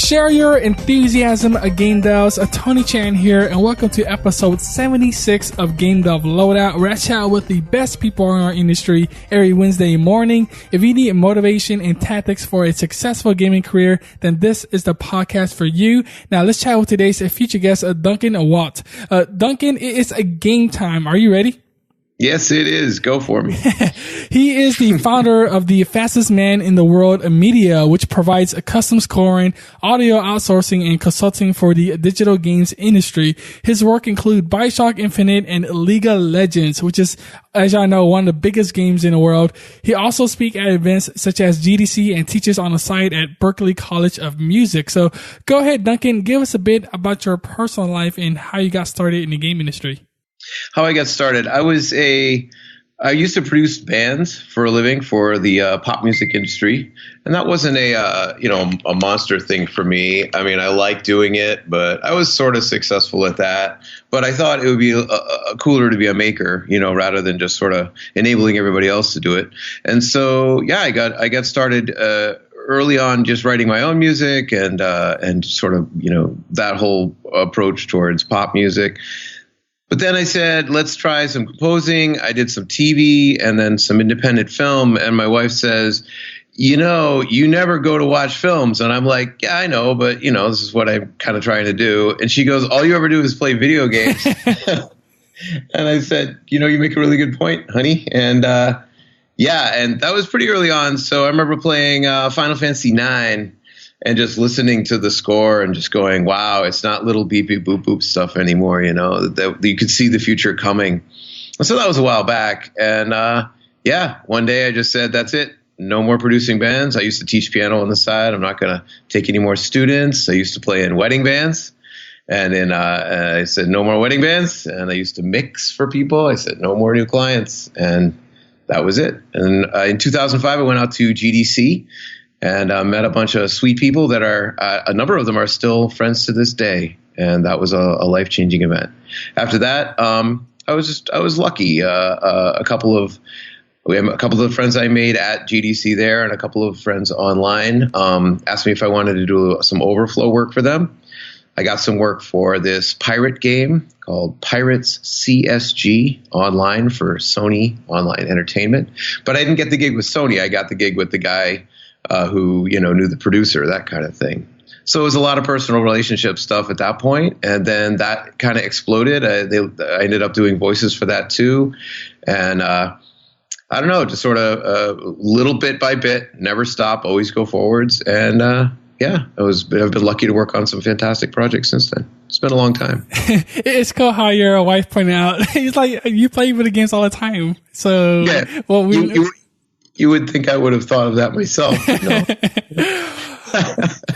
Share your enthusiasm, Game Devs. Tony Chan here, and welcome to episode 76 of Game Dev Loadout, where I chat with the best people in our industry every Wednesday morning. If you need motivation and tactics for a successful gaming career, then this is the podcast for you. Now, let's chat with today's feature guest, Duncan Watt. Duncan, it is a game time. Are you ready? Yes, it is. Go for me. He is the founder of the Fastest Man in the World Media, which provides a custom scoring, audio outsourcing, and consulting for the digital games industry. His work include Bioshock Infinite and League of Legends, which is, as y'all know, one of the biggest games in the world. He also speaks at events such as GDC and teaches on the side at Berklee College of Music. So go ahead, Duncan, give us a bit about your personal life and how you got started in the game industry. How I got started. I used to produce bands for a living for the pop music industry, and that wasn't a monster thing for me. I mean, I liked doing it, but I was sort of successful at that. But I thought it would be cooler to be a maker, rather than just sort of enabling everybody else to do it. And so, yeah, I got started early on just writing my own music and sort of that whole approach towards pop music. But then I said, let's try some composing. I did some TV and then some independent film. And my wife says, you never go to watch films. And I'm like, yeah, I know, but, this is what I'm kind of trying to do. And she goes, all you ever do is play video games. And I said, you make a really good point, honey. And and that was pretty early on. So I remember playing Final Fantasy IX. And just listening to the score and just going, wow, it's not little beep beep boop boop stuff anymore, that you could see the future coming. And so that was a while back. And one day I just said, that's it. No more producing bands. I used to teach piano on the side. I'm not going to take any more students. I used to play in wedding bands. And then I said, no more wedding bands. And I used to mix for people. I said, no more new clients. And that was it. And in 2005, I went out to GDC. And met a bunch of sweet people that are, a number of them are still friends to this day. And that was a life-changing event. After that, I was lucky. A couple of friends I made at GDC there and a couple of friends online asked me if I wanted to do some overflow work for them. I got some work for this pirate game called Pirates CSG online for Sony Online Entertainment. But I didn't get the gig with Sony. I got the gig with the guy who, knew the producer, that kind of thing. So it was a lot of personal relationship stuff at that point. And then that kind of exploded. I ended up doing voices for that too. And I don't know, just sort of little bit by bit, never stop, always go forwards. And I've been lucky to work on some fantastic projects since then. It's been a long time. It's cool how your wife pointed out. He's like, you play video games all the time. So, yeah, well, you would think I would have thought of that myself.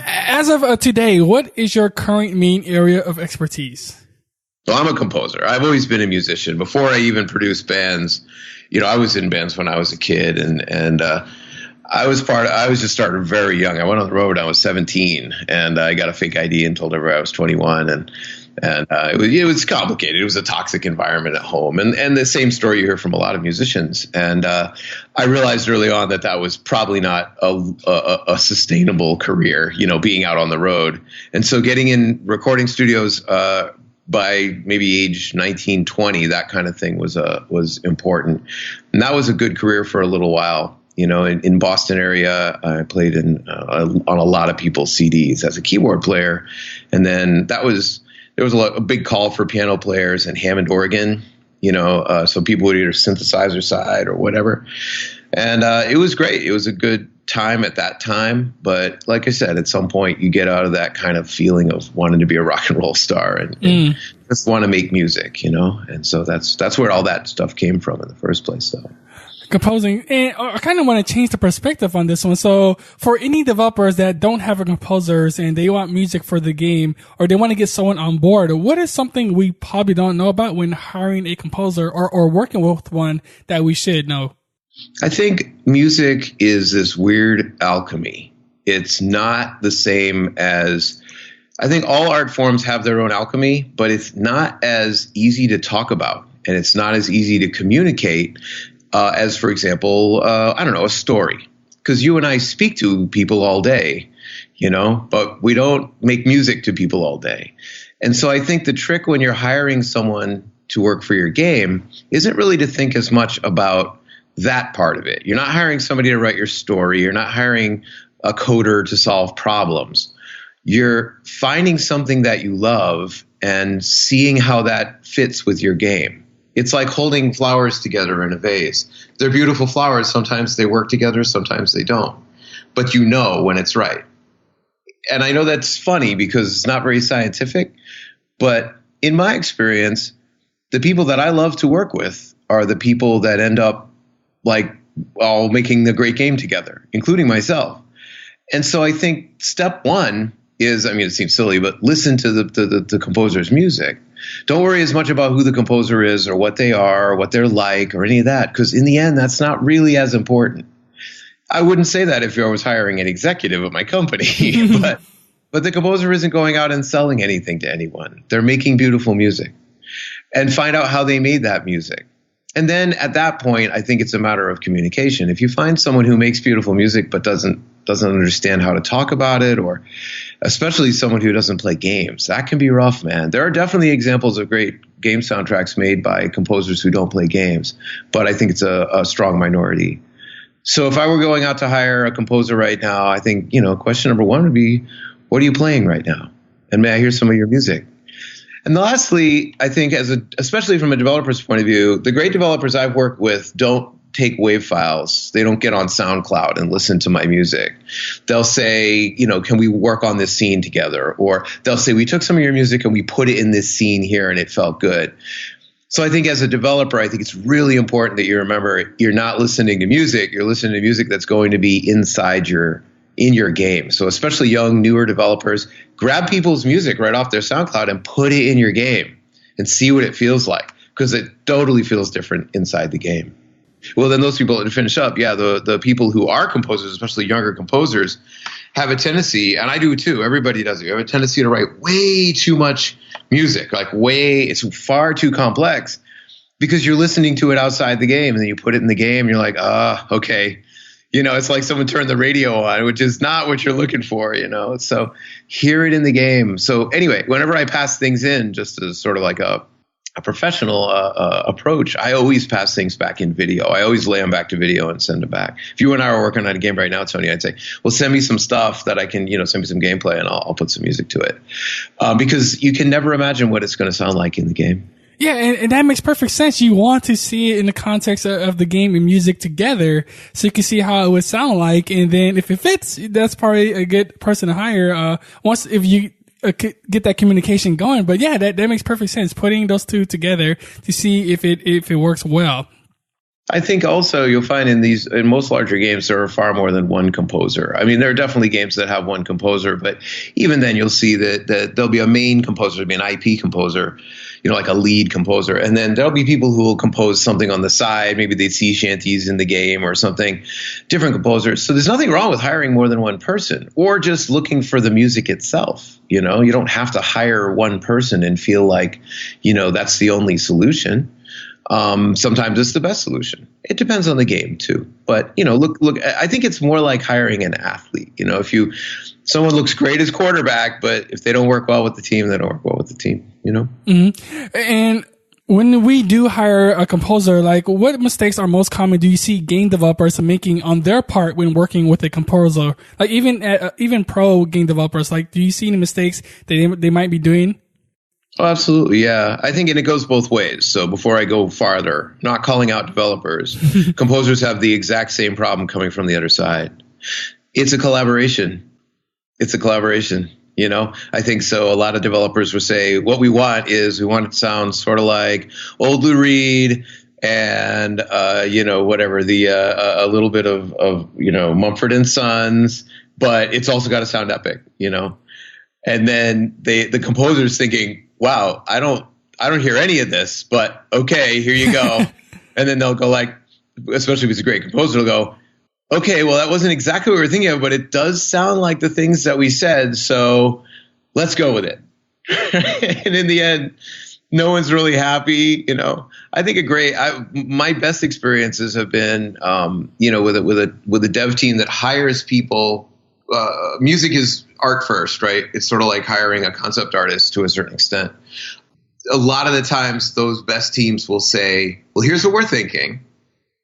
As of today, what is your current main area of expertise? Well, I'm a composer. I've always been a musician. Before I even produced bands, I was in bands when I was a kid, and I was just started very young. I went on the road when I was 17, and I got a fake ID and told everyone I was 21, and it was complicated. It was a toxic environment at home, and the same story you hear from a lot of musicians. And I realized early on that was probably not a sustainable career, being out on the road. And so getting in recording studios by maybe age 19, 20, that kind of thing was important. And that was a good career for a little while. In Boston area, I played on a lot of people's CDs as a keyboard player, and then there was a big call for piano players and Hammond organ, so people would either synthesizer side or whatever. And it was great. It was a good time at that time. But like I said, at some point you get out of that kind of feeling of wanting to be a rock and roll star and just want to make music, And so that's where all that stuff came from in the first place, though. Composing, and I kind of want to change the perspective on this one. So for any developers that don't have a composers and they want music for the game, or they want to get someone on board, what is something we probably don't know about when hiring a composer or working with one that we should know? I think music is this weird alchemy. It's not the same as, I think all art forms have their own alchemy, but it's not as easy to talk about, and it's not as easy to communicate as, for example, a story. Because you and I speak to people all day, but we don't make music to people all day. And so I think the trick when you're hiring someone to work for your game isn't really to think as much about that part of it. You're not hiring somebody to write your story. You're not hiring a coder to solve problems. You're finding something that you love and seeing how that fits with your game. It's like holding flowers together in a vase. They're beautiful flowers. Sometimes they work together, sometimes they don't. But you know when it's right. And I know that's funny because it's not very scientific, but in my experience, the people that I love to work with are the people that end up all making the great game together, including myself. And so I think step one is, it seems silly, but listen to the composer's music. Don't worry as much about who the composer is or what they are or what they're like or any of that, because in the end, that's not really as important. I wouldn't say that if I was hiring an executive at my company, but the composer isn't going out and selling anything to anyone. They're making beautiful music, and find out how they made that music. And then at that point, I think it's a matter of communication. If you find someone who makes beautiful music but doesn't understand how to talk about it, or especially someone who doesn't play games, that can be rough, man. There are definitely examples of great game soundtracks made by composers who don't play games, but I think it's a strong minority. So if I were going out to hire a composer right now, I think, question number one would be, what are you playing right now? And may I hear some of your music? And lastly, I think especially from a developer's point of view, the great developers I've worked with don't take WAV files. They don't get on SoundCloud and listen to my music. They'll say, can we work on this scene together? Or they'll say, we took some of your music and we put it in this scene here and it felt good. So I think as a developer, I think it's really important that you remember you're not listening to music. You're listening to music that's going to be in your game. So especially young, newer developers, grab people's music right off their SoundCloud and put it in your game and see what it feels like, because it totally feels different inside the game. Well, then those people, to finish up, the people who are composers, especially younger composers, have a tendency, and I do too, everybody does it, you have a tendency to write way too much music, it's far too complex, because you're listening to it outside the game, and then you put it in the game, and you're like, okay. It's like someone turned the radio on, which is not what you're looking for, So hear it in the game. So anyway, whenever I pass things in, just as sort of like a professional approach, I always pass things back in video. I always lay them back to video and send them back. If you and I were working on a game right now, Tony, I'd say, well, send me some stuff that I can, send me some gameplay and I'll put some music to it. Because you can never imagine what it's going to sound like in the game. Yeah, and that makes perfect sense. You want to see it in the context of the game and music together, so you can see how it would sound like. And then if it fits, that's probably a good person to hire. If you get that communication going. But yeah, that makes perfect sense. Putting those two together to see if it works well. I think also you'll find in most larger games, there are far more than one composer. There are definitely games that have one composer, but even then you'll see that there'll be a main composer, there'll be an IP composer, like a lead composer. And then there'll be people who will compose something on the side. Maybe they'd sea shanties in the game or something, different composers. So there's nothing wrong with hiring more than one person, or just looking for the music itself. You don't have to hire one person and feel like, that's the only solution. Sometimes it's the best solution. It depends on the game too. But, look, I think it's more like hiring an athlete. Someone looks great as quarterback, but if they don't work well with the team, they don't work well with the team, Mm-hmm. And when we do hire a composer, what mistakes are most common do you see game developers making on their part when working with a composer? Even pro game developers, do you see any mistakes that they might be doing? Oh, absolutely. Yeah. I think, and it goes both ways. So before I go farther, not calling out developers, composers have the exact same problem coming from the other side. It's a collaboration. I think so. A lot of developers will say, what we want it to sound sort of like Old Lou Reed and, whatever, a little bit of Mumford and Sons, but it's also got to sound epic, And then the composer's thinking, wow, I don't hear any of this, but okay, here you go. And then they'll go especially if it's a great composer, they'll go, okay, well, that wasn't exactly what we were thinking of, but it does sound like the things that we said, so let's go with it. And in the end, no one's really happy. I think my best experiences have been, with a dev team that hires people music is art first, right? It's sort of like hiring a concept artist to a certain extent. A lot of the times those best teams will say, well, here's what we're thinking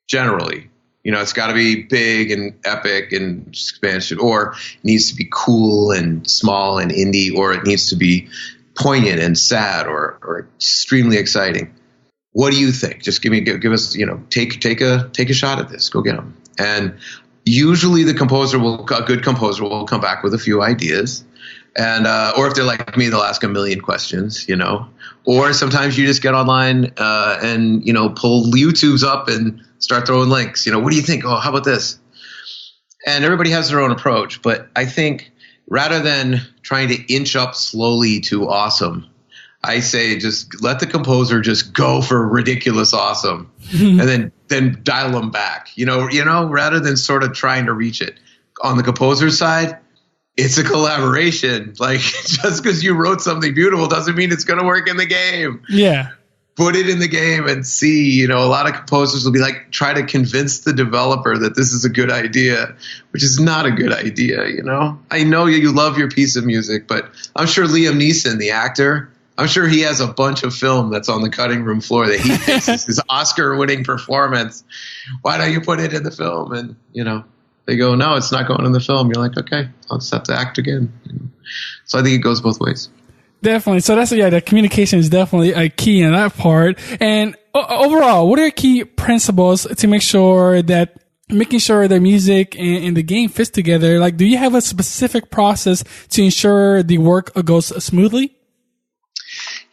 generally. It's got to be big and epic and expansion, or it needs to be cool and small and indie, or it needs to be poignant and sad or extremely exciting. What do you think? Just give us, take a shot at this. Go get them. And usually a good composer will come back with a few ideas. And, or if they're like me, they'll ask a million questions, or sometimes you just get online, and, pull YouTubes up and start throwing links. What do you think? Oh, how about this? And everybody has their own approach. But I think rather than trying to inch up slowly to awesome, I say just let the composer just go for ridiculous awesome and then dial them back, rather than sort of trying to reach it. On the composer's side, it's a collaboration. Like, just because you wrote something beautiful doesn't mean it's going to work in the game. Yeah. Put it in the game and see. A lot of composers will be like, try to convince the developer that this is a good idea, which is not a good idea, I know you love your piece of music, but I'm sure Liam Neeson, the actor, I'm sure he has a bunch of film that's on the cutting room floor that he thinks is his Oscar-winning performance. Why don't you put it in the film? And, they go, no, it's not going in the film. You're like, okay, I'll just have to act again. So I think it goes both ways. Definitely. So the communication is definitely a key in that part. And overall, what are key principles to making sure that music and the game fits together? Like, do you have a specific process to ensure the work goes smoothly?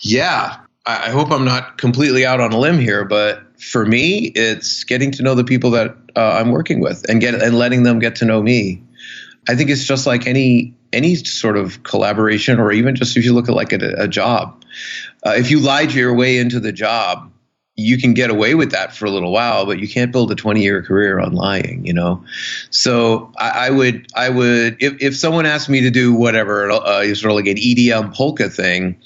Yeah. I hope I'm not completely out on a limb here, but for me, it's getting to know the people that I'm working with and letting them get to know me. I think it's just like any sort of collaboration, or even just if you look at like a job. If you lied your way into the job, you can get away with that for a little while, but you can't build a 20-year career on lying, So I would if someone asked me to do whatever, sort of like an EDM polka thing,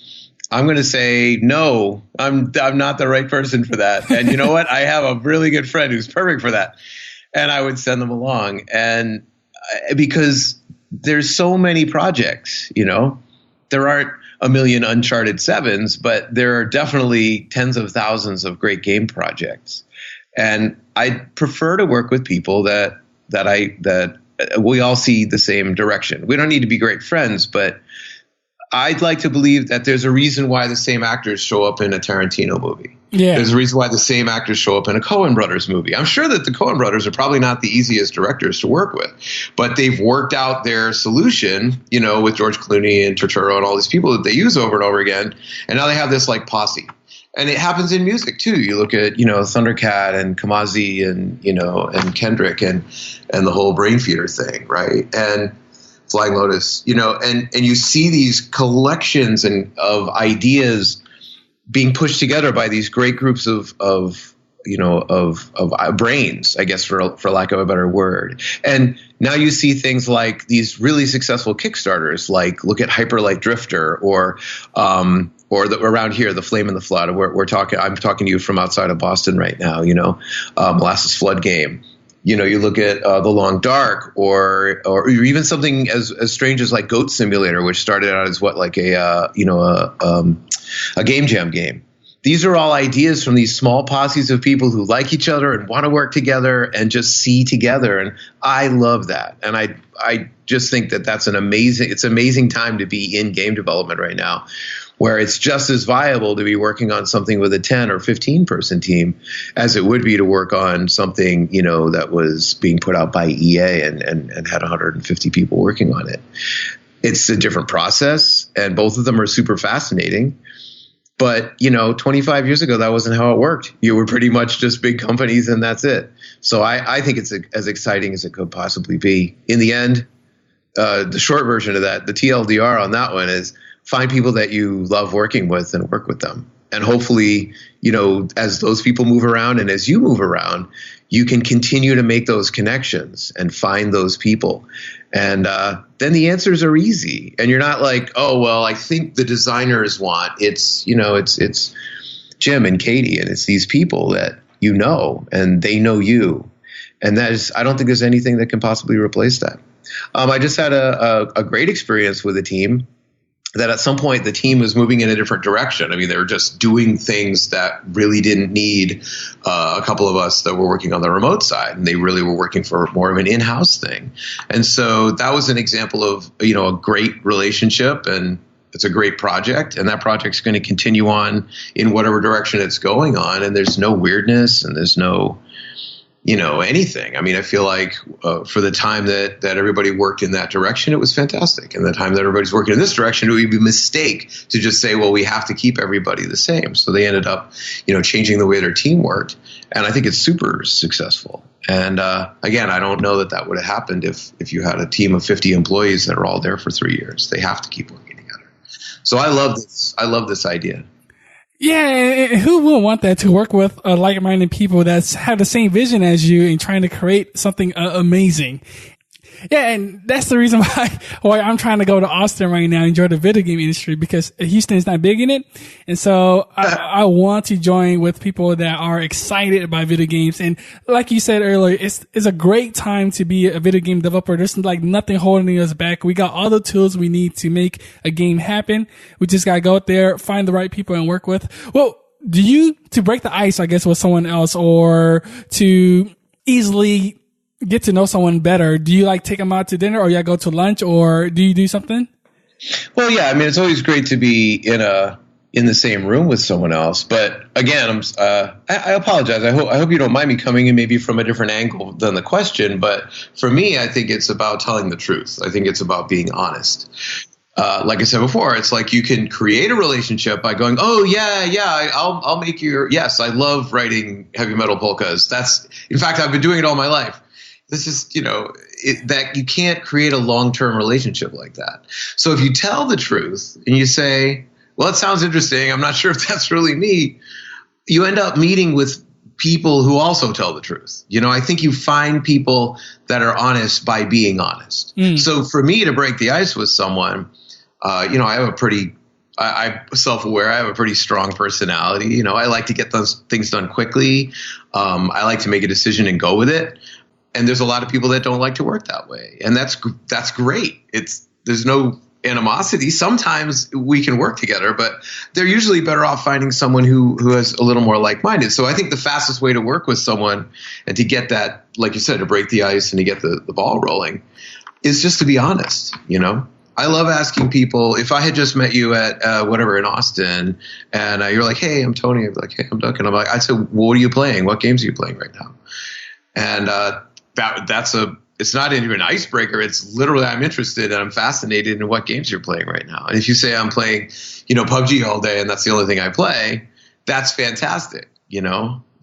I'm going to say, no, I'm not the right person for that. And you know what? I have a really good friend who's perfect for that. And I would send them along. And because there's so many projects, there aren't a million Uncharted 7s, but there are definitely tens of thousands of great game projects. And I prefer to work with people that we all see the same direction. We don't need to be great friends, but I'd like to believe that there's a reason why the same actors show up in a Tarantino movie. Yeah. There's a reason why the same actors show up in a Coen Brothers movie. I'm sure that the Coen Brothers are probably not the easiest directors to work with, but they've worked out their solution, with George Clooney and Turturro and all these people that they use over and over again. And now they have this like posse. And it happens in music too. You look at, Thundercat and Kamazi and, and Kendrick and the whole Brain Feeder thing, right? And Flying Lotus, and you see these collections of ideas being pushed together by these great groups of brains, I guess, for lack of a better word. And now you see things like these really successful Kickstarters, like look at Hyper Light Drifter or around here, The Flame and the Flood. I'm talking to you from outside of Boston right now, Molasses Flood Game. You look at The Long Dark or even something as strange as like Goat Simulator, which started out as a game jam game. These are all ideas from these small posses of people who like each other and want to work together and just see together. And I love that. And I just think that it's an amazing time to be in game development right now, where it's just as viable to be working on something with a 10 or 15 person team as it would be to work on something, that was being put out by EA and had 150 people working on it. It's a different process, and both of them are super fascinating. But, 25 years ago, that wasn't how it worked. You were pretty much just big companies and that's it. So I think it's as exciting as it could possibly be. In the end, the short version of that, the TLDR on that one is find people that you love working with and work with them. And hopefully, as those people move around and as you move around, you can continue to make those connections and find those people. And then the answers are easy. And you're not like, oh, well, I think the designers want it's Jim and Katie, and it's these people that and they know you. And I don't think there's anything that can possibly replace that. I just had a great experience with a team that at some point the team was moving in a different direction. I mean, they were just doing things that really didn't need a couple of us that were working on the remote side, and they really were working for more of an in-house thing. And so that was an example of, a great relationship, and it's a great project, and that project's going to continue on in whatever direction it's going on. And there's no weirdness, and there's no, anything. I mean, I feel like for the time that everybody worked in that direction, it was fantastic. And the time that everybody's working in this direction, it would be a mistake to just say, well, we have to keep everybody the same. So they ended up, changing the way their team worked. And I think it's super successful. And again, I don't know that would have happened if you had a team of 50 employees that are all there for 3 years. They have to keep working together. So I love this. I love this idea. Yeah, and who wouldn't want that, to work with like-minded people that have the same vision as you and trying to create something amazing. Yeah, and that's the reason why I'm trying to go to Austin right now, enjoy the video game industry, because Houston is not big in it. And so I want to join with people that are excited about video games. And like you said earlier, it's a great time to be a video game developer. There's like nothing holding us back. We got all the tools we need to make a game happen. We just got to go out there, find the right people and work with. Well, to break the ice, I guess, with someone else, or to easily get to know someone better, do you take them out to dinner, or you go to lunch, or do you do something? Well, yeah, I mean, it's always great to be in the same room with someone else. But again, I apologize. I hope you don't mind me coming in maybe from a different angle than the question. But for me, I think it's about telling the truth. I think it's about being honest. Like I said before, it's like you can create a relationship by going, oh, yeah, I'll make yes, I love writing heavy metal polkas. In fact, I've been doing it all my life. This is, that you can't create a long-term relationship like that. So if you tell the truth and you say, well, it sounds interesting, I'm not sure if that's really me, you end up meeting with people who also tell the truth. I think you find people that are honest by being honest. So for me to break the ice with someone, I have I'm self-aware. I have a pretty strong personality. I like to get those things done quickly. I like to make a decision and go with it. And there's a lot of people that don't like to work that way. And that's great. There's no animosity. Sometimes we can work together, but they're usually better off finding someone who is a little more like-minded. So I think the fastest way to work with someone and to get that, like you said, to break the ice and to get the ball rolling is just to be honest. I love asking people, if I had just met you at whatever in Austin, and you're like, hey, I'm Tony. I'm like, hey, I'm Duncan. I'm like, I said, well, what are you playing? What games are you playing right now? And it's not even an icebreaker. It's literally, I'm interested and I'm fascinated in what games you're playing right now. And if you say I'm playing, PUBG all day and that's the only thing I play, that's fantastic,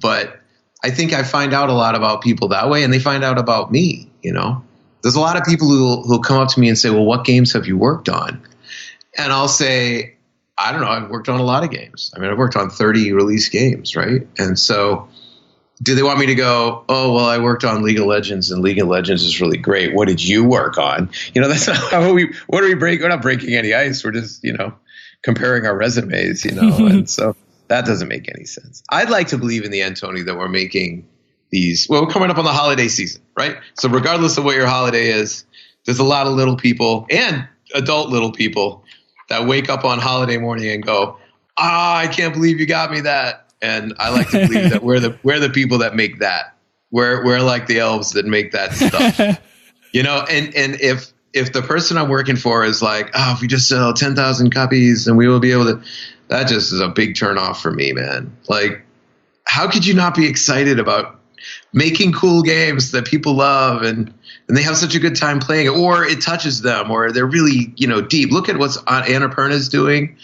But I think I find out a lot about people that way, and they find out about me, There's a lot of people who'll come up to me and say, well, what games have you worked on? And I'll say, I don't know. I've worked on a lot of games. I mean, I've worked on 30 released games, right? And so do they want me to go, oh, well, I worked on League of Legends, and League of Legends is really great. What did you work on? That's not how we're not breaking any ice. We're just, comparing our resumes, and so that doesn't make any sense. I'd like to believe in the end, Tony, that we're making we're coming up on the holiday season, right? So regardless of what your holiday is, there's a lot of little people and adult little people that wake up on holiday morning and go, I can't believe you got me that. And I like to believe that we're the people that make that. We're like the elves that make that stuff. And if the person I'm working for is like, oh, if we just sell 10,000 copies and we will be able to, that just is a big turnoff for me, man. Like, how could you not be excited about making cool games that people love and they have such a good time playing it, or it touches them, or they're really, deep. Look at what Annapurna's doing.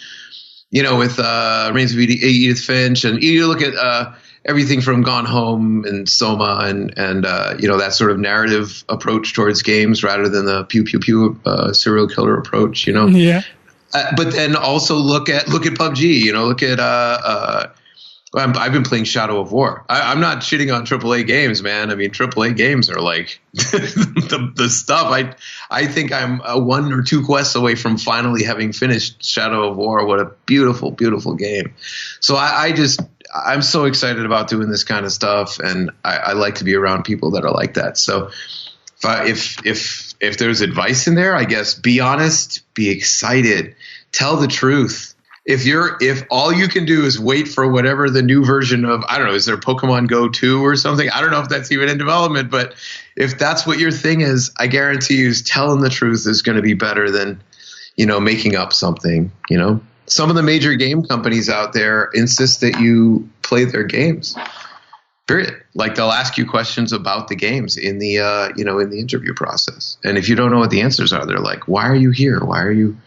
With Reigns of Edith Finch, and you look at everything from Gone Home and Soma and that sort of narrative approach towards games rather than the pew pew pew serial killer approach. Yeah. But then also look at PUBG. Look at I've been playing Shadow of War. I'm not shitting on AAA games, man. I mean, AAA games are like the stuff. I think I'm 1 or 2 quests away from finally having finished Shadow of War. What a beautiful, beautiful game. So I'm so excited about doing this kind of stuff, and I like to be around people that are like that. So if if there's advice in there, I guess be honest, be excited, tell the truth. If all you can do is wait for whatever the new version of, I don't know, is there Pokemon Go 2 or something? I don't know if that's even in development, but if that's what your thing is, I guarantee you telling the truth is going to be better than, making up something, Some of the major game companies out there insist that you play their games. Period. Like they'll ask you questions about the games in the in the interview process, and if you don't know what the answers are, they're like, "Why are you here? Why are you,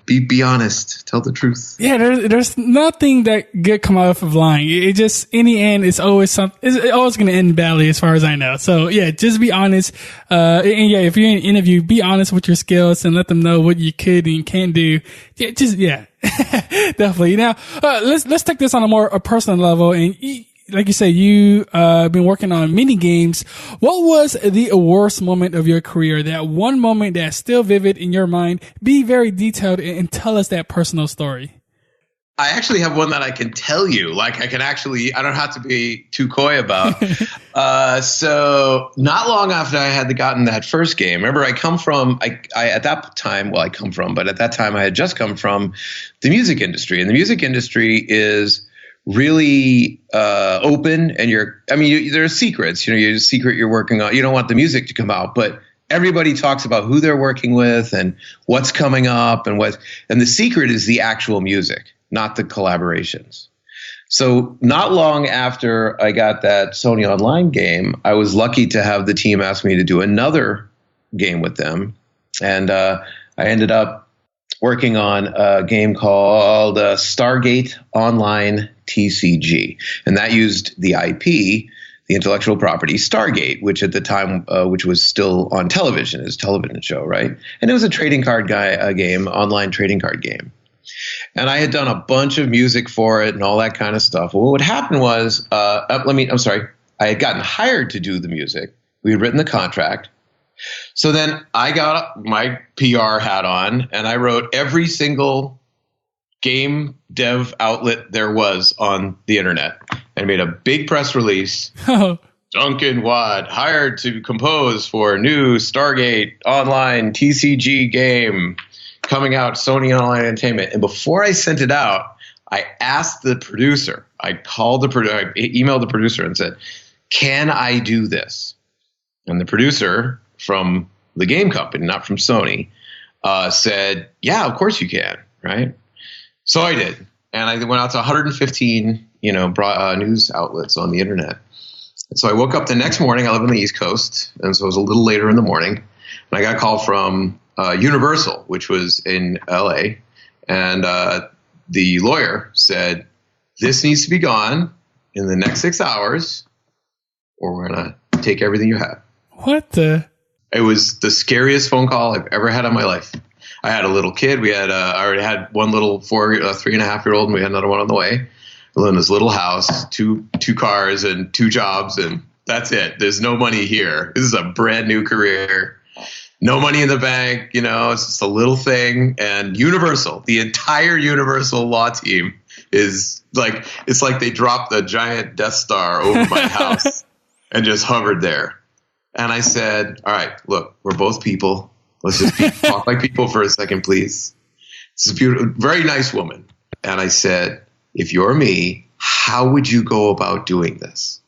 be honest, tell the truth." Yeah, there's nothing that good come out of lying. It just in the end, it's always something. It's always going to end badly, as far as I know. So yeah, just be honest. And yeah, if you're in an interview, be honest with your skills and let them know what you could and can't do. Yeah, definitely. Now let's take this on a personal level and. Like you say, you been working on mini games. What was the worst moment of your career? That one moment that's still vivid in your mind. Be very detailed and tell us that personal story. I actually have one that I can tell you. Like I don't have to be too coy about. So not long after I had gotten that first game, remember I come from, at that time I had just come from the music industry, and the music industry is really open, and there are secrets. You're a secret you're working on. You don't want the music to come out, but everybody talks about who they're working with and what's coming up and the secret is the actual music, not the collaborations. So not long after I got that Sony Online game, I was lucky to have the team ask me to do another game with them, and I ended up working on a game called Stargate Online TCG. And that used the IP, the intellectual property, Stargate, which at the time, which was still on television, as a television show, right? And it was a trading card game, online trading card game. And I had done a bunch of music for it and all that kind of stuff. Well, what happened was, I had gotten hired to do the music. We had written the contract. So then I got my PR hat on and I wrote every single game dev outlet there was on the internet and made a big press release. Duncan Watt hired to compose for new Stargate Online TCG game coming out, Sony Online Entertainment. And before I sent it out, I asked the producer, I emailed the producer and said, "Can I do this?" And the producer from the game company, not from Sony, said, "Yeah, of course you can." Right. So I did. And I went out to 115, news outlets on the internet. And so I woke up the next morning. I live on the East Coast. And so it was a little later in the morning. And I got a call from Universal, which was in LA. And the lawyer said, "This needs to be gone in the next 6 hours or we're going to take everything you have." What the? It was the scariest phone call I've ever had in my life. I had a little kid. I already had one little 3.5-year-old, and we had another one on the way. I live in this little house, two cars and 2 jobs, and that's it. There's no money here. This is a brand new career. No money in the bank. It's just a little thing. And Universal, the entire Universal law team is like, it's like they dropped the giant Death Star over my house and just hovered there. And I said, "All right, look, we're both people. Let's just talk like people for a second, please." This is a beautiful, very nice woman. And I said, "If you're me, how would you go about doing this?"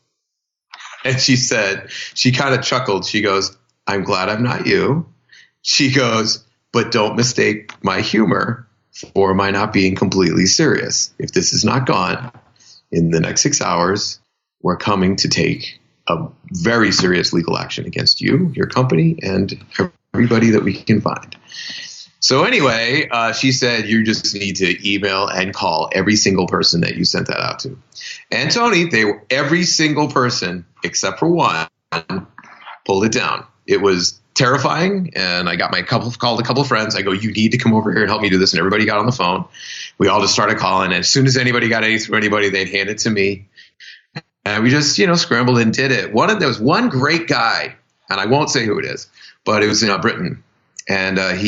And she said, she kind of chuckled. She goes, "I'm glad I'm not you." She goes, "But don't mistake my humor for my not being completely serious. If this is not gone in the next 6 hours, we're coming to take a very serious legal action against you, your company, and everybody that we can find." So anyway, she said, "You just need to email and call every single person that you sent that out to." And Tony, every single person except for one pulled it down. It was terrifying, and I got called a couple of friends. I go, "You need to come over here and help me do this." And everybody got on the phone. We all just started calling. And as soon as anybody got anything from anybody, they'd hand it to me. And we just, scrambled and did it. There was one great guy, and I won't say who it is, but it was in Britain. And I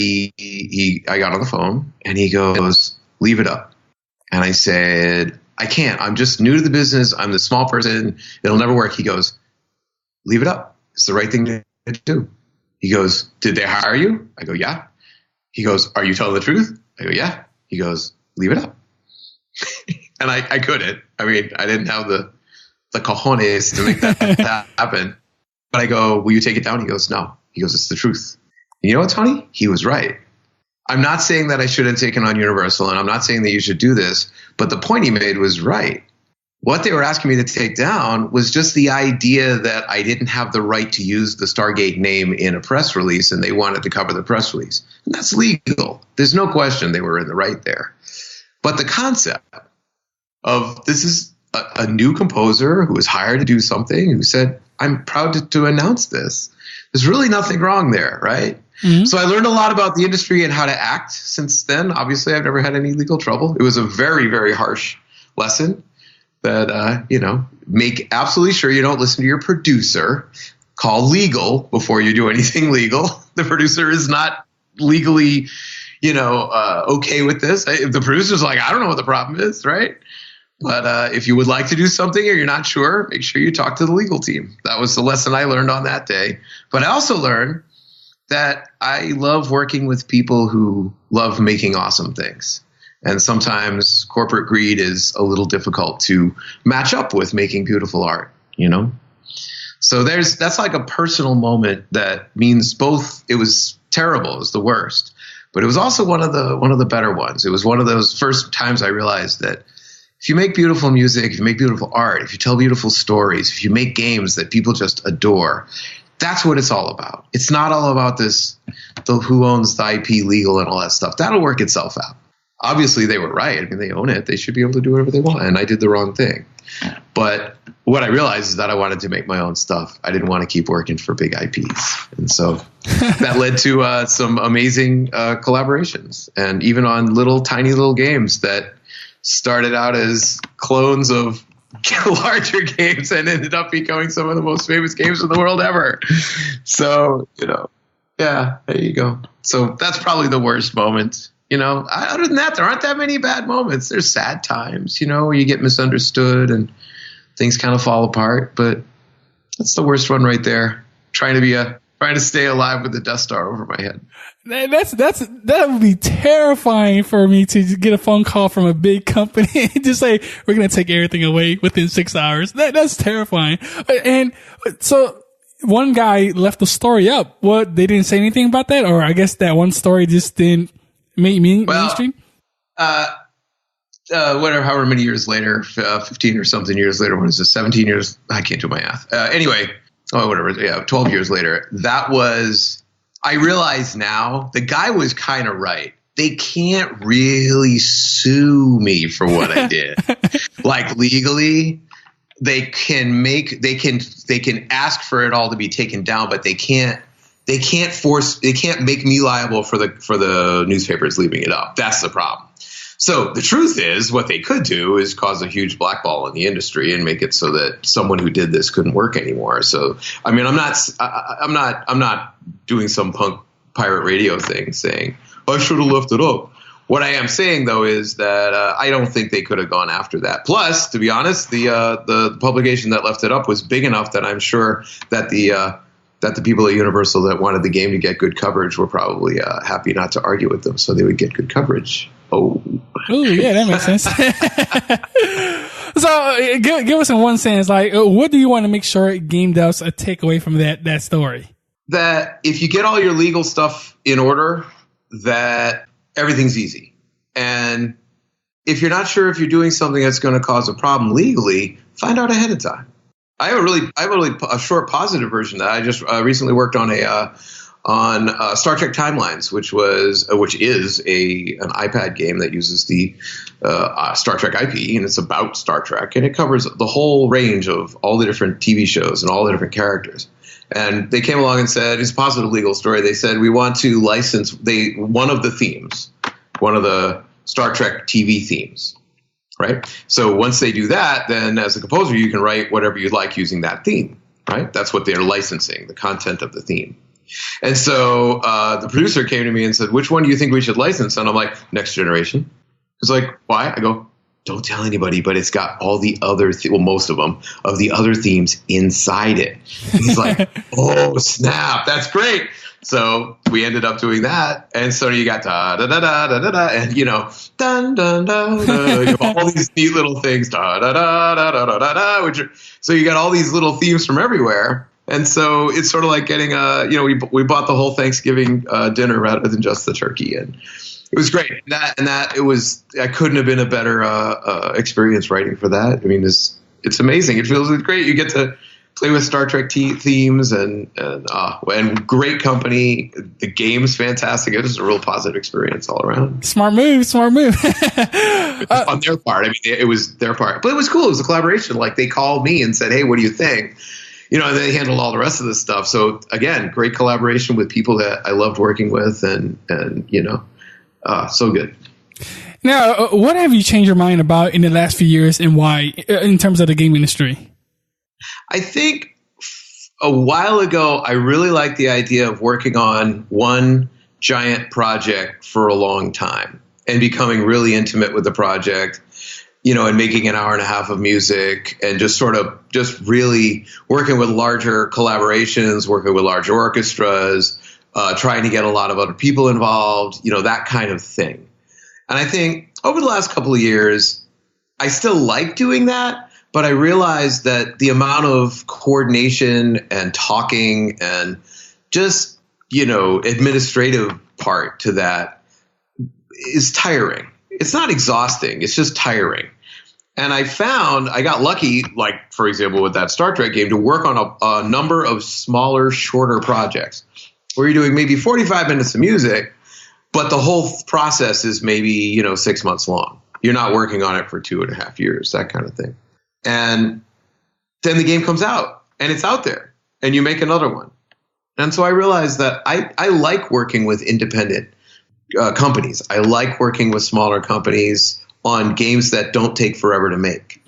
got on the phone, and he goes, "Leave it up." And I said, "I can't. I'm just new to the business. I'm the small person. It'll never work." He goes, "Leave it up. It's the right thing to do." He goes, did they hire you? I go, yeah. He goes, are you telling the truth? I go, yeah. He goes, leave it up. And I couldn't. I mean, I didn't have the cojones to make that happen. But I go, will you take it down? He goes, no. He goes, it's the truth. And you know what, Tony? He was right. I'm not saying that I should have taken on Universal, and I'm not saying that you should do this, but the point he made was right. What they were asking me to take down was just the idea that I didn't have the right to use the Stargate name in a press release, and they wanted to cover the press release. And that's legal. There's no question they were in the right there. But the concept of this is a new composer who was hired to do something, who said, I'm proud to announce this. There's really nothing wrong there, right? Mm-hmm. So I learned a lot about the industry and how to act since then. Obviously, I've never had any legal trouble. It was a very, very harsh lesson. That, make absolutely sure you don't listen to your producer. Call legal before you do anything legal. The producer is not legally, okay with this. If the producer's like, I don't know what the problem is, right? But if you would like to do something or you're not sure, make sure you talk to the legal team. That was the lesson I learned on that day. But I also learned that I love working with people who love making awesome things. And sometimes corporate greed is a little difficult to match up with making beautiful art, So that's like a personal moment that means both. It was terrible, it was the worst, but it was also one of the better ones. It was one of those first times I realized that if you make beautiful music, if you make beautiful art, if you tell beautiful stories, if you make games that people just adore, that's what it's all about. It's not all about who owns the IP, legal, and all that stuff. That'll work itself out. Obviously, they were right. I mean, they own it. They should be able to do whatever they want. And I did the wrong thing. But what I realized is that I wanted to make my own stuff. I didn't want to keep working for big IPs. And so that led to some amazing collaborations. And even on tiny little games that started out as clones of larger games and ended up becoming some of the most famous games in the world ever. So, yeah, there you go. So that's probably the worst moment. Other than that, there aren't that many bad moments. There's sad times, where you get misunderstood and things kind of fall apart. But that's the worst one right there. Trying to stay alive with the Death Star over my head. That would be terrifying for me to get a phone call from a big company and just say, we're going to take everything away within 6 hours. That's terrifying. And so one guy left the story up. What, they didn't say anything about that? Or I guess that one story just didn't mainstream? However many years later, 15 or something years later, what is it, 17 years? I can't do my math. Anyway, 12 years later, I realize now the guy was kind of right. They can't really sue me for what I did. Like legally, they can ask for it all to be taken down, but they can't make me liable for the newspapers leaving it up. That's the problem. So the truth is, what they could do is cause a huge blackball in the industry and make it so that someone who did this couldn't work anymore. So, I mean, I'm not doing some punk pirate radio thing saying I should have left it up. What I am saying, though, is that I don't think they could have gone after that. Plus, to be honest, the publication that left it up was big enough that I'm sure that the people at Universal that wanted the game to get good coverage were probably happy not to argue with them, so they would get good coverage. Oh, yeah, that makes sense. So, give us in one sentence, like, what do you want to make sure game devs take away from that story? That if you get all your legal stuff in order, that everything's easy. And if you're not sure if you're doing something that's going to cause a problem legally, find out ahead of time. I have a short positive version that I just recently worked on on Star Trek Timelines, which is an iPad game that uses the Star Trek IP, and it's about Star Trek, and it covers the whole range of all the different TV shows and all the different characters. And they came along and said, it's a positive legal story. They said, we want to license one of the Star Trek TV themes. Right. So once they do that, then as a composer, you can write whatever you like using that theme. Right. That's what they're licensing, the content of the theme. And so the producer came to me and said, which one do you think we should license? And I'm like, Next Generation. He's like, why? I go, don't tell anybody, but it's got all the other, most of them, of the other themes inside it. And he's like, oh, snap, that's great. So we ended up doing that. And so you got da da da da da da da, and dun dun da da. You have all these neat little things, da da da da da da da. So you got all these little themes from everywhere. And so it's sort of like getting we bought the whole Thanksgiving dinner rather than just the turkey, and it was great. I couldn't have been a better experience writing for that. I mean, it's amazing. It feels great. You get to play with Star Trek themes and great company. The game's fantastic. It was a real positive experience all around. Smart move. On their part. I mean, it was their part. But it was cool. It was a collaboration. Like, they called me and said, hey, what do you think? And they handled all the rest of this stuff. So, again, great collaboration with people that I loved working with and so good. Now, what have you changed your mind about in the last few years, and why, in terms of the game industry? I think a while ago, I really liked the idea of working on one giant project for a long time and becoming really intimate with the project, and making an hour and a half of music and just really working with larger collaborations, working with larger orchestras, trying to get a lot of other people involved, that kind of thing. And I think over the last couple of years, I still like doing that, but I realized that the amount of coordination and talking and just, administrative part to that is tiring. It's not exhausting. It's just tiring. And I got lucky, like, for example, with that Star Trek game, to work on a number of smaller, shorter projects where you're doing maybe 45 minutes of music, but the whole process is maybe, 6 months long. You're not working on it for 2.5 years, that kind of thing. And then the game comes out and it's out there and you make another one. And so I realized that I like working with independent companies. I like working with smaller companies on games that don't take forever to make.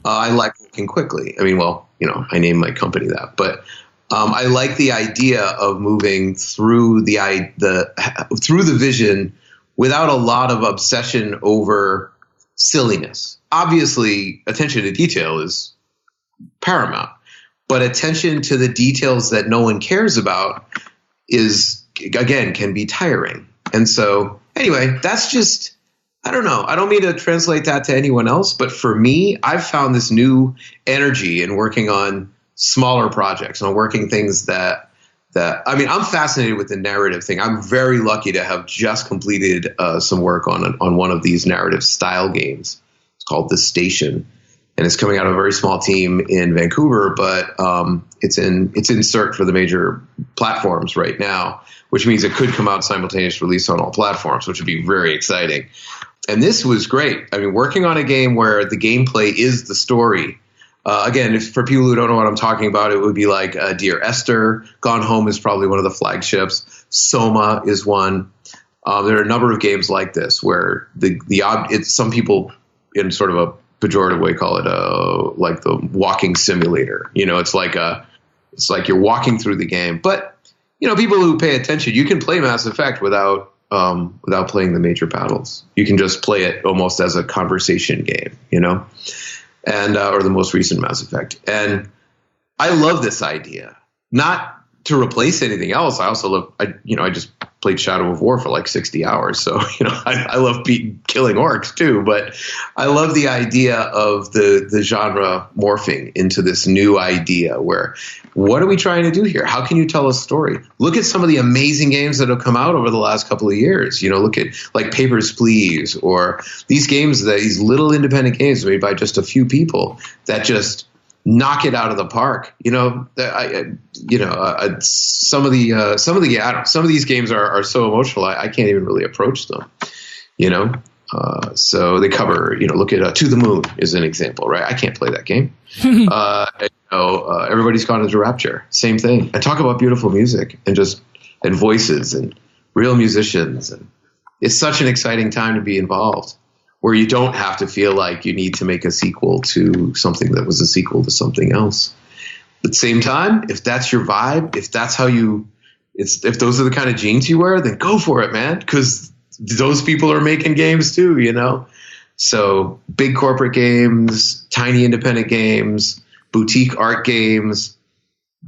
I like working quickly. I mean, I named my company that, but I like the idea of moving through through the vision without a lot of obsession over silliness. Obviously, attention to detail is paramount, but attention to the details that no one cares about can be tiring. And so, anyway, that's just, I don't know. I don't mean to translate that to anyone else, but for me, I've found this new energy in working on smaller projects, on working things that I'm fascinated with the narrative thing. I'm very lucky to have just completed some work on one of these narrative style games. It's called The Station, and it's coming out of a very small team in Vancouver, but it's in cert for the major platforms right now, which means it could come out simultaneous release on all platforms, which would be very exciting. And this was great. I mean, working on a game where the gameplay is the story. Again, for people who don't know what I'm talking about, it would be like Dear Esther. Gone Home is probably one of the flagships. Soma is one. There are a number of games like this where some people in sort of a pejorative way call it like the walking simulator. It's like you're walking through the game. But people who pay attention, you can play Mass Effect without playing the major battles. You can just play it almost as a conversation game, and or the most recent Mass Effect. And I love this idea, not to replace anything else. I also love, I just played Shadow of War for like 60 hours. So, I love killing orcs too, but I love the idea of the genre morphing into this new idea where, what are we trying to do here? How can you tell a story? Look at some of the amazing games that have come out over the last couple of years. Look at like Papers, Please, or these games, these little independent games made by just a few people that just knock it out of the park. Some of these games are so emotional. I can't even really approach them. So they cover. Look at To the Moon is an example, right? I can't play that game. Everybody's Gone into Rapture, same thing. And talk about beautiful music and voices and real musicians, and it's such an exciting time to be involved, where you don't have to feel like you need to make a sequel to something that was a sequel to something else. At the same time, if that's your vibe, if that's how if those are the kind of jeans you wear, then go for it, man. Because those people are making games too, So big corporate games, tiny independent games, boutique art games,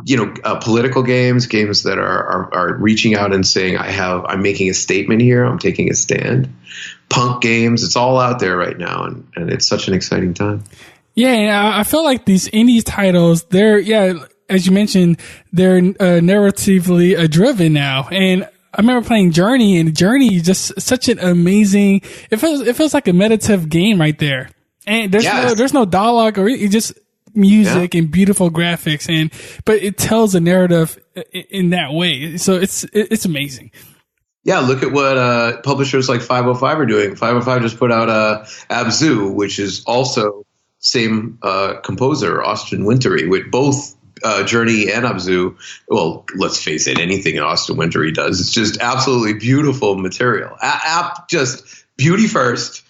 political games that are reaching out and saying, I'm making a statement here. I'm taking a stand. Punk games. It's all out there right now. And it's such an exciting time. Yeah. And I feel like these indie titles, as you mentioned, they're narratively driven now. And I remember playing Journey, and Journey is just such an amazing, it feels like a meditative game right there. And there's no dialogue or it just music and beautiful graphics, but it tells a narrative in that way. So it's amazing. Yeah, look at what publishers like 505 are doing. 505 just put out Abzu, which is also same composer, Austin Wintory, with both Journey and Abzu. Well, let's face it, anything Austin Wintory does, it's just absolutely beautiful material. Just beauty first.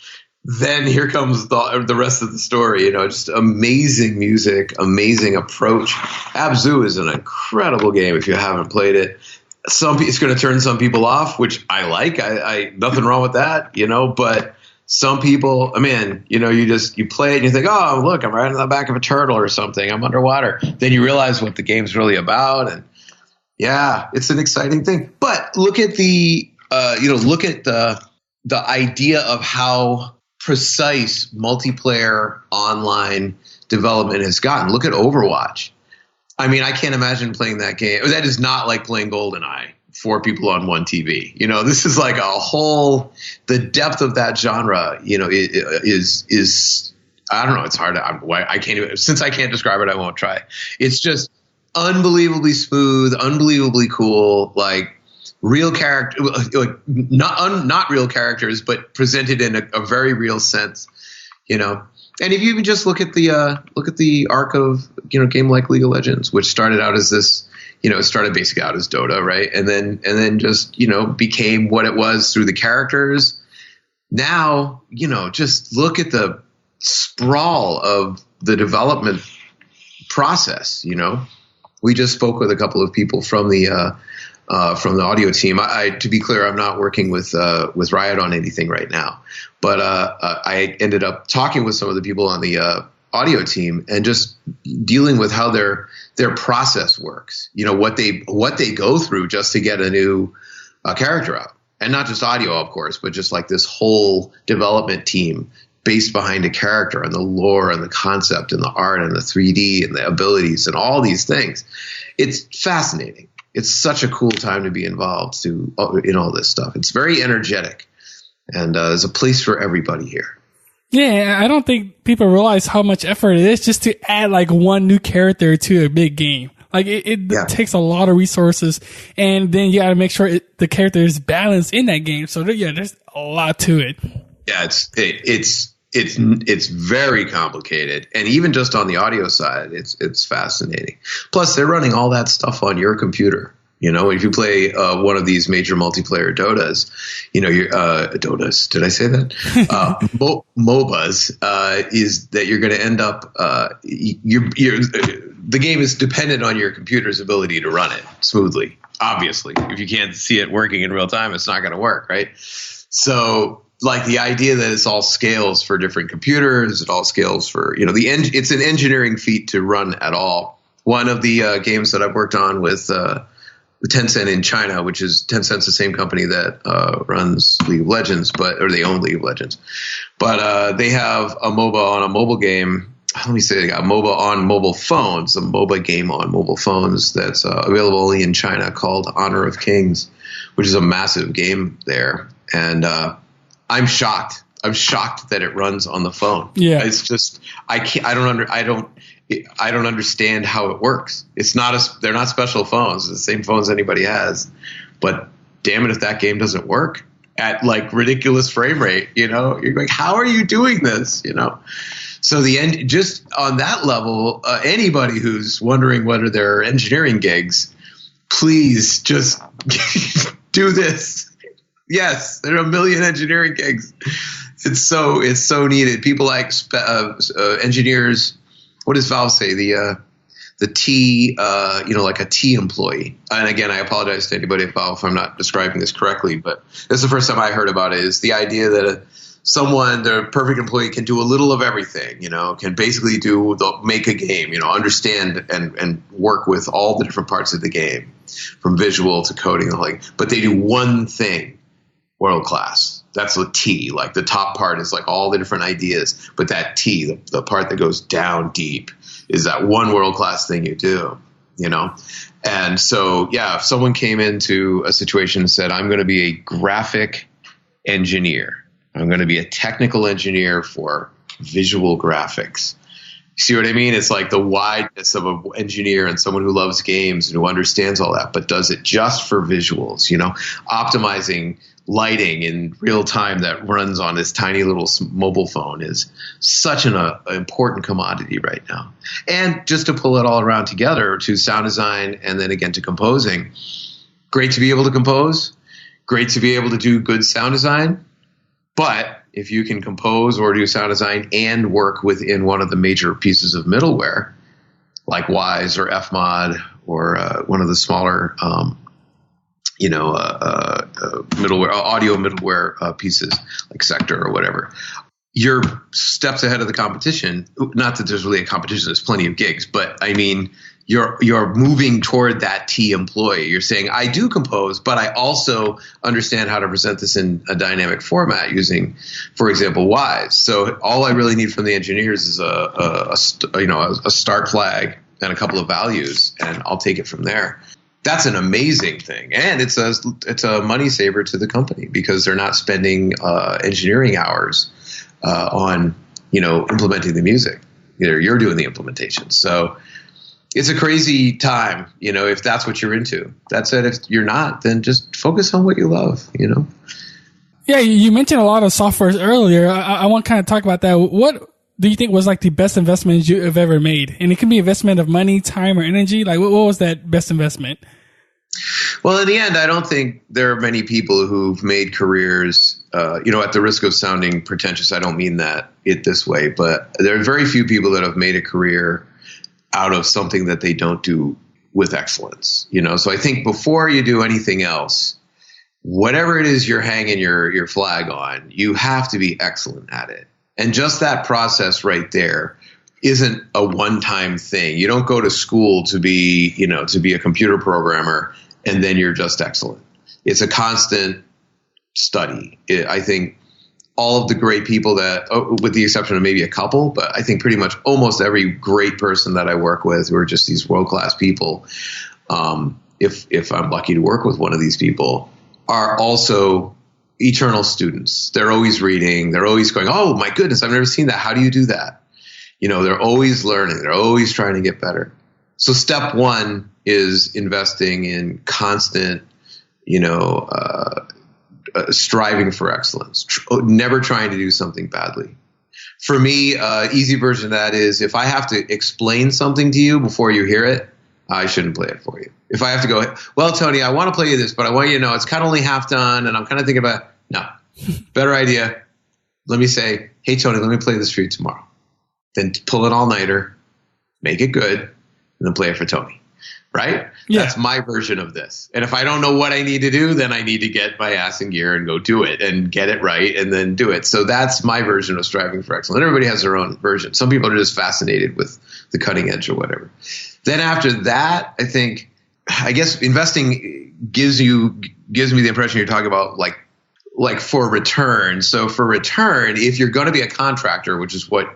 Then here comes the rest of the story, just amazing music, amazing approach. Abzu is an incredible game if you haven't played it. It's going to turn some people off, which I like. I nothing wrong with that, but some people, you play it and you think, oh, look, I'm right on the back of a turtle or something. I'm underwater. Then you realize what the game's really about. And yeah, it's an exciting thing. But look at the idea of how precise multiplayer online development has gotten. Look at Overwatch. I can't imagine playing that game. That is not like playing GoldenEye, 4 people on one TV. This is like the depth of that genre, is I don't know. It's hard. I can't even, since I can't describe it, I won't try. It's just unbelievably smooth, unbelievably cool, like real character, like not real characters, but presented in a very real sense, And if you even just look at the arc of game like League of Legends, which started out as this, it started basically out as Dota, right, and then just became what it was through the characters. Now just look at the sprawl of the development process. We just spoke with a couple of people from the audio team. To be clear, I'm not working with Riot on anything right now, but I ended up talking with some of the people on the audio team and just dealing with how their process works. What they go through just to get a new character out, and not just audio, of course, but just like this whole development team based behind a character and the lore and the concept and the art and the 3D and the abilities and all these things. It's fascinating. It's such a cool time to be involved in all this stuff. It's very energetic, and there's a place for everybody here. Yeah, I don't think people realize how much effort it is just to add like one new character to a big game. Like it takes a lot of resources, and then you got to make sure the character is balanced in that game. So there's a lot to it. Yeah, it's very complicated, and even just on the audio side, it's fascinating. Plus, they're running all that stuff on your computer. If you play one of these major multiplayer Dotas, Dotas. Did I say that? MOBAs is that you're going to end up. The game is dependent on your computer's ability to run it smoothly. Obviously, if you can't see it working in real time, it's not going to work, right? So, like the idea that it's all scales for different computers, it all scales for it's an engineering feat to run at all. One of the games that I've worked on with Tencent in China, which is Tencent's the same company that runs League of Legends, or they own League of Legends, but they have a MOBA on a mobile game. Let me say, they got MOBA on mobile phones, a MOBA game on mobile phones that's available only in China called Honor of Kings, which is a massive game there, and I'm shocked. I'm shocked that it runs on the phone. Yeah, it's just I don't understand how it works. They're not special phones. It's the same phones anybody has. But damn it, if that game doesn't work at like ridiculous frame rate, you're like, how are you doing this? So just on that level, anybody who's wondering whether there are engineering gigs, please just do this. Yes, there are a million engineering gigs. It's so needed. People like engineers. What does Valve say? The T, like a T employee. And again, I apologize to anybody at Valve if I'm not describing this correctly, but this is the first time I heard about it. Is the idea that someone, the perfect employee, can do a little of everything, can basically make a game, understand and work with all the different parts of the game, from visual to coding, but they do one thing world class. That's the T. Like the top part is like all the different ideas, but that T, the part that goes down deep, is that one world class thing you do, And so, if someone came into a situation and said, I'm going to be a graphic engineer, I'm going to be a technical engineer for visual graphics. See what I mean? It's like the wideness of an engineer and someone who loves games and who understands all that, but does it just for visuals, optimizing lighting in real time that runs on this tiny little mobile phone is such an important commodity right now. And just to pull it all around together to sound design and then again to composing, great to be able to compose, great to be able to do good sound design. But if you can compose or do sound design and work within one of the major pieces of middleware, like Wise or Fmod or one of the smaller middleware, audio middleware pieces like Sector or whatever, you're steps ahead of the competition. Not that there's really a competition, there's plenty of gigs, but I mean, you're moving toward that T employee. You're saying, I do compose, but I also understand how to present this in a dynamic format using, for example, Wise. So all I really need from the engineers is a start flag and a couple of values, and I'll take it from there. That's an amazing thing, and it's a money saver to the company because they're not spending engineering hours on implementing the music. You're doing the implementation, so it's a crazy time. If that's what you're into. That said, if you're not, then just focus on what you love. Yeah, you mentioned a lot of softwares earlier. I want to kind of talk about that. What do you think was like the best investment you have ever made? And it can be investment of money, time, or energy. Like, what was that best investment? Well, in the end, I don't think there are many people who've made careers, at the risk of sounding pretentious. I don't mean that this way, but there are very few people that have made a career out of something that they don't do with excellence. So I think before you do anything else, whatever it is you're hanging your flag on, you have to be excellent at it. And just that process right there isn't a one-time thing. You don't go to school to be a computer programmer and then you're just excellent. It's a constant study. I think all of the great people with the exception of maybe a couple, but I think pretty much almost every great person that I work with who are just these world-class people, if I'm lucky to work with one of these people, are also eternal students. They're always reading. They're always going, oh, my goodness, I've never seen that. How do you do that? They're always learning. They're always trying to get better. So step one is investing in constant, striving for excellence, never trying to do something badly. For me, easy version of that is if I have to explain something to you before you hear it, I shouldn't play it for you. If I have to go, well, Tony, I want to play you this, but I want you to know it's kind of only half done, and I'm kind of thinking about, no, better idea. Let me say, hey, Tony, let me play this for you tomorrow. Then pull an all-nighter, make it good, and then play it for Tony. Right? Yeah. That's my version of this. And if I don't know what I need to do, then I need to get my ass in gear and go do it and get it right and then do it. So that's my version of striving for excellence. Everybody has their own version. Some people are just fascinated with the cutting edge or whatever. Then after that, I guess investing gives me the impression you're talking about like for return. So for return, if you're going to be a contractor, which is what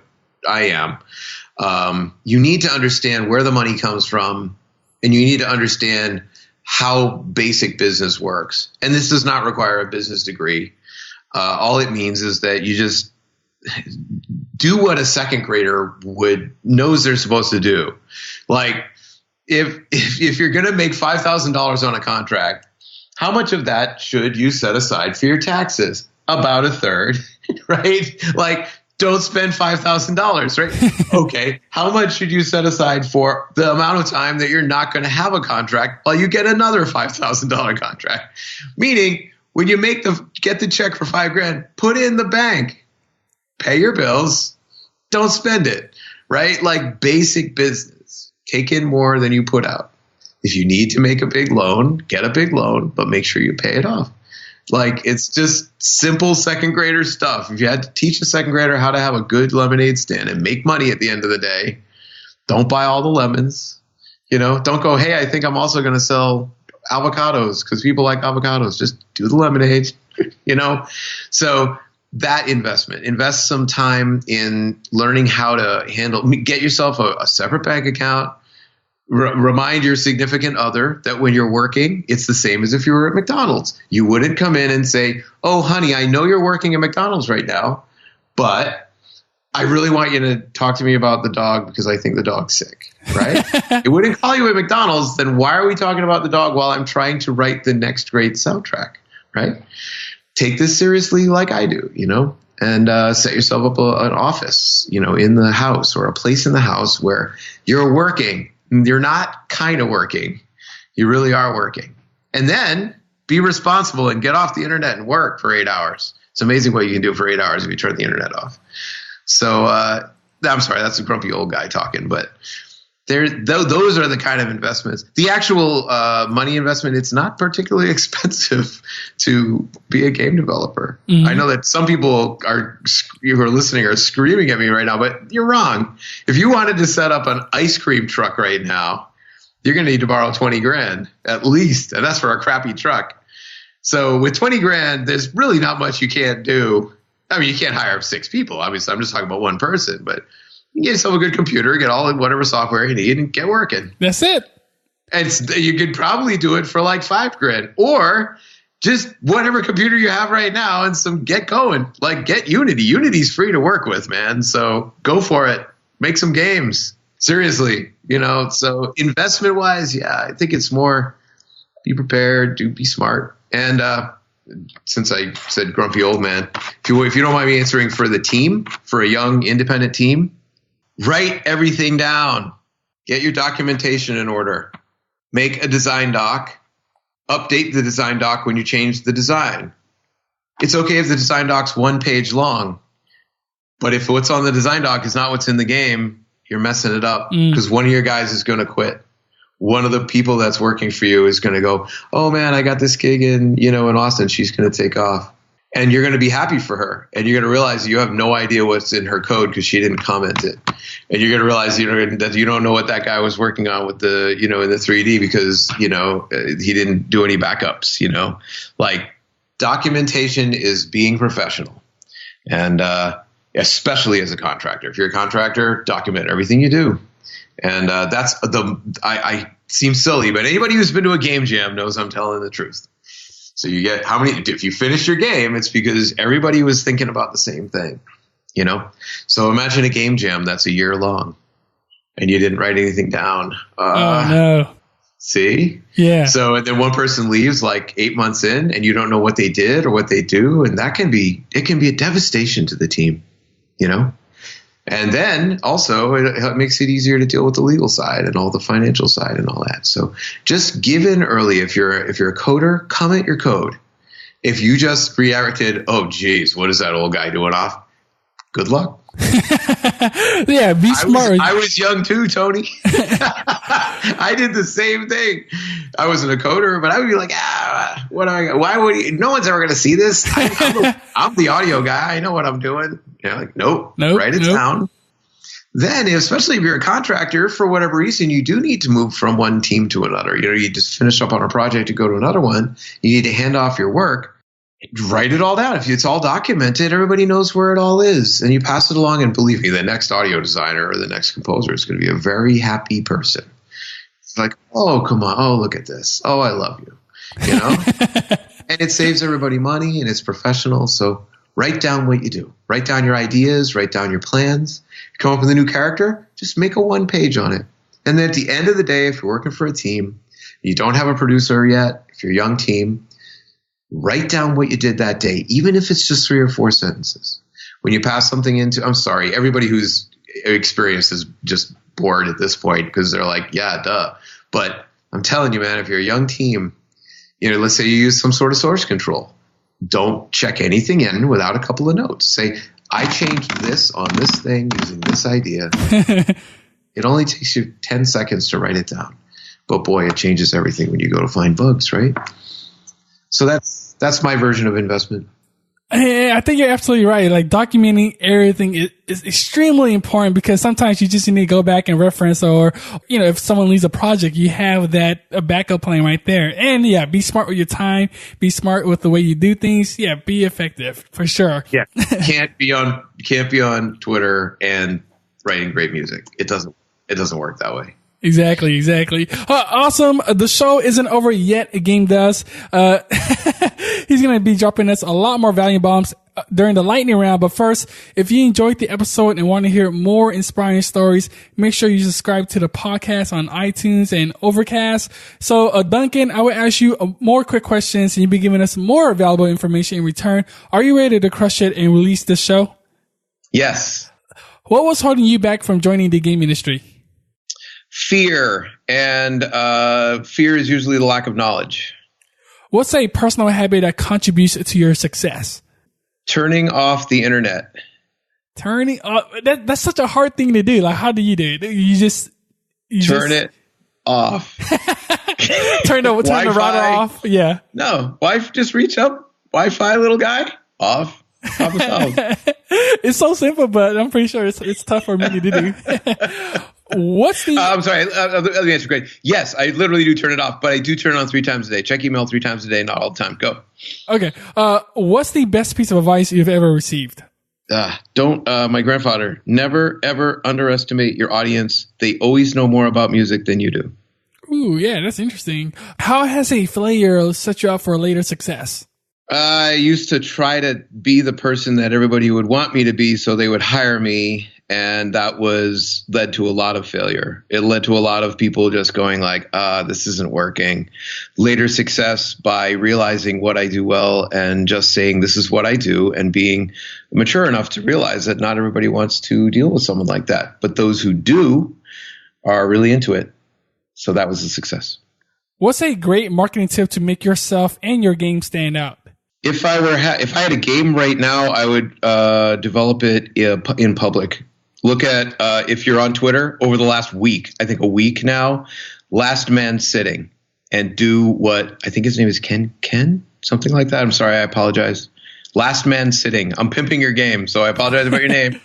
I am, you need to understand where the money comes from. And you need to understand how basic business works. And this does not require a business degree. All it means is that you just do what a second grader knows they're supposed to do. Like if you're going to make $5,000 on a contract, how much of that should you set aside for your taxes? About a third, right? Like, don't spend $5,000, right? Okay. How much should you set aside for the amount of time that you're not going to have a contract while you get another $5,000 contract? Meaning, when you get the check for $5,000, put it in the bank, pay your bills, don't spend it, right? Like basic business. Take in more than you put out. If you need to make a big loan, get a big loan, but make sure you pay it off. Like, it's just simple second grader stuff. If you had to teach a second grader how to have a good lemonade stand and make money at the end of the day, don't buy all the lemons. Don't go, hey, I think I'm also going to sell avocados because people like avocados. Just do the lemonade, So that invest some time in learning how to get yourself a separate bank account. Remind your significant other that when you're working, it's the same as if you were at McDonald's. You wouldn't come in and say, oh, honey, I know you're working at McDonald's right now, but I really want you to talk to me about the dog because I think the dog's sick, right? It wouldn't call you at McDonald's. Then why are we talking about the dog while I'm trying to write the next great soundtrack, right? Take this seriously like I do, and set yourself up an office, in the house or a place in the house where you're working. You're not kind of working. You really are working. And then be responsible and get off the internet and work for 8 hours. It's amazing what you can do for 8 hours if you turn the internet off. So I'm sorry, that's a grumpy old guy talking, but those are the kind of investments. The actual money investment, it's not particularly expensive to be a game developer. Mm-hmm. I know that some people who are listening are screaming at me right now, but you're wrong. If you wanted to set up an ice cream truck right now, you're going to need to borrow 20 grand at least, and that's for a crappy truck. So with 20 grand, there's really not much you can't do. I mean, you can't hire 6 people. Obviously, I'm just talking about one person, but you get yourself a good computer, get all whatever software you need, and get working. That's it. And you could probably do it for like 5 grand, or just whatever computer you have right now and get going. Like, get Unity. Unity's free to work with, man. So go for it. Make some games. Seriously, So investment wise, yeah, I think it's more be prepared, be smart, and since I said grumpy old man, if you don't mind me answering for the team, for a young independent team, write everything down. Get your documentation in order. Make a design doc. Update the design doc when you change the design. It's okay if the design doc's 1 page long, but if what's on the design doc is not what's in the game, you're messing it up because one of your guys is going to quit. One of the people that's working for you is going to go, oh man, I got this gig in Austin. She's going to take off. And you're going to be happy for her. And you're going to realize you have no idea what's in her code because she didn't comment it. And you're going to realize that you don't know what that guy was working on with the, in the 3D because, he didn't do any backups, Like, documentation is being professional. And especially as a contractor. If you're a contractor, document everything you do. And that's I seem silly, but anybody who's been to a game jam knows I'm telling the truth. So you get if you finish your game, it's because everybody was thinking about the same thing, So imagine a game jam that's a year long and you didn't write anything down. Oh, no. See? Yeah. So and then one person leaves like 8 months in and you don't know what they did or what they do. And it can be a devastation to the team, And then also it makes it easier to deal with the legal side and all the financial side and all that. So just give in early. If you're a coder, comment your code. If you just reacted, oh geez, what is that old guy doing off? Good luck. Yeah, be smart. I was young too, Tony. I did the same thing. I wasn't a coder, but I would be like, why would you? No one's ever going to see this. I'm the audio guy. I know what I'm doing. Nope, write it down. Then, especially if you're a contractor, for whatever reason, you do need to move from one team to another. You just finish up on a project to go to another one. You need to hand off your work. Write it all down. If it's all documented, everybody knows where it all is. And you pass it along, and believe me, the next audio designer or the next composer is going to be a very happy person. It's like, oh, come on. Oh, look at this. Oh, I love you. And it saves everybody money, and it's professional. So write down what you do. Write down your ideas. Write down your plans. Come up with a new character, just make a 1 page on it. And then at the end of the day, if you're working for a team, you don't have a producer yet, if you're a young team, write down what you did that day, even if it's just 3 or 4 sentences. When you pass something into, I'm sorry, everybody who's experienced is just bored at this point because they're like, yeah, duh. But I'm telling you, man, if you're a young team, let's say you use some sort of source control. Don't check anything in without a couple of notes. Say, I changed this on this thing using this idea. It only takes you 10 seconds to write it down. But boy, it changes everything when you go to find bugs, right? So that's my version of investment. I think you're absolutely right. Like documenting everything is extremely important because sometimes you just need to go back and reference, or, if someone leaves a project, you have a backup plan right there. And yeah, be smart with your time, be smart with the way you do things. Yeah, be effective for sure. Yeah. Can't be on Twitter and writing great music. It doesn't work that way. Exactly. Awesome. The show isn't over yet. Game does. He's going to be dropping us a lot more value bombs during the lightning round. But first, if you enjoyed the episode and want to hear more inspiring stories, make sure you subscribe to the podcast on iTunes and Overcast. So, Duncan, I would ask you more quick questions and you'll be giving us more valuable information in return. Are you ready to crush it and release this show? Yes. What was holding you back from joining the game industry? Fear, and fear is usually the lack of knowledge. What's a personal habit that contributes to your success? Turning off the internet. Turning off, that's such a hard thing to do. Like, how do you do it? You turn it off. turn the router off. Yeah. No, just reach up. Wi-Fi, little guy, off. It's so simple, but I'm pretty sure it's tough for me to do. What's the? I'm sorry. Let me answer. Great. Yes, I literally do turn it off, but I do turn it on 3 times a day. Check email 3 times a day, not all the time. Go. Okay. What's the best piece of advice you've ever received? My grandfather, never ever underestimate your audience. They always know more about music than you do. Ooh, yeah, that's interesting. How has a failure set you up for later success? I used to try to be the person that everybody would want me to be, so they would hire me. And that led to a lot of failure. It led to a lot of people just going like, this isn't working. Later success by realizing what I do well and just saying this is what I do, and being mature enough to realize that not everybody wants to deal with someone like that. But those who do are really into it. So that was a success. What's a great marketing tip to make yourself and your game stand out? If I had a game right now, I would develop it in public. Look at, if you're on Twitter, over the last week, I think a week now, Last Man Sitting, and do what, I think his name is Ken, something like that. I'm sorry, I apologize. Last Man Sitting. I'm pimping your game, so I apologize about your name.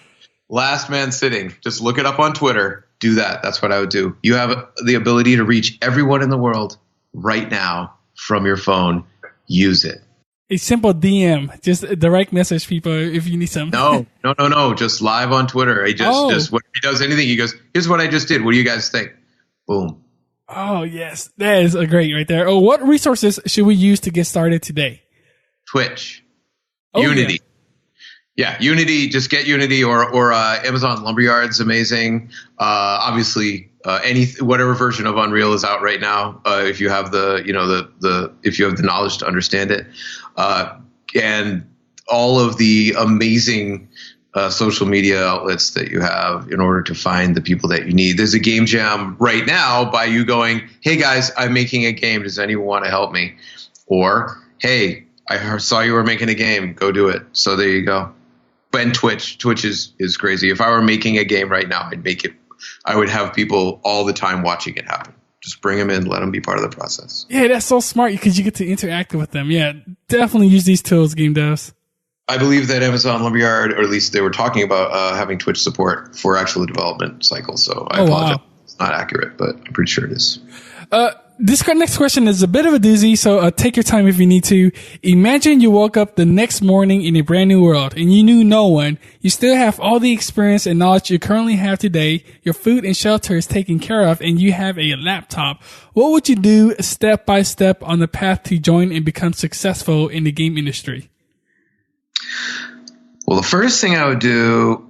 Last Man Sitting. Just look it up on Twitter. Do that. That's what I would do. You have the ability to reach everyone in the world right now from your phone. Use it. A simple DM, just direct message people if you need some. No. Just live on Twitter. Just when he does anything, he goes, here's what I just did. What do you guys think? Boom. Oh, yes. That is a great right there. Oh, what resources should we use to get started today? Twitch. Unity. Yeah, Unity. Just get Unity or Amazon Lumberyard's amazing. Obviously, whatever version of Unreal is out right now. If you have if you have the knowledge to understand it, and all of the amazing social media outlets that you have in order to find the people that you need. There's a game jam right now by you going, hey guys, I'm making a game. Does anyone want to help me? Or, hey, I saw you were making a game. Go do it. So there you go. And Twitch is crazy. If I were making a game right now, I'd make it. I would have people all the time watching it happen. Just bring them in, let them be part of the process. Yeah, that's so smart because you get to interact with them. Yeah, definitely use these tools, game devs. I believe that Amazon Lumberyard, or at least they were talking about having Twitch support for actual development cycles. So I apologize. Wow. It's not accurate, but I'm pretty sure it is. This next question is a bit of a doozy, so take your time if you need to. Imagine you woke up the next morning in a brand new world and you knew no one. You still have all the experience and knowledge you currently have today. Your food and shelter is taken care of and you have a laptop. What would you do step by step on the path to join and become successful in the game industry? Well, the first thing I would do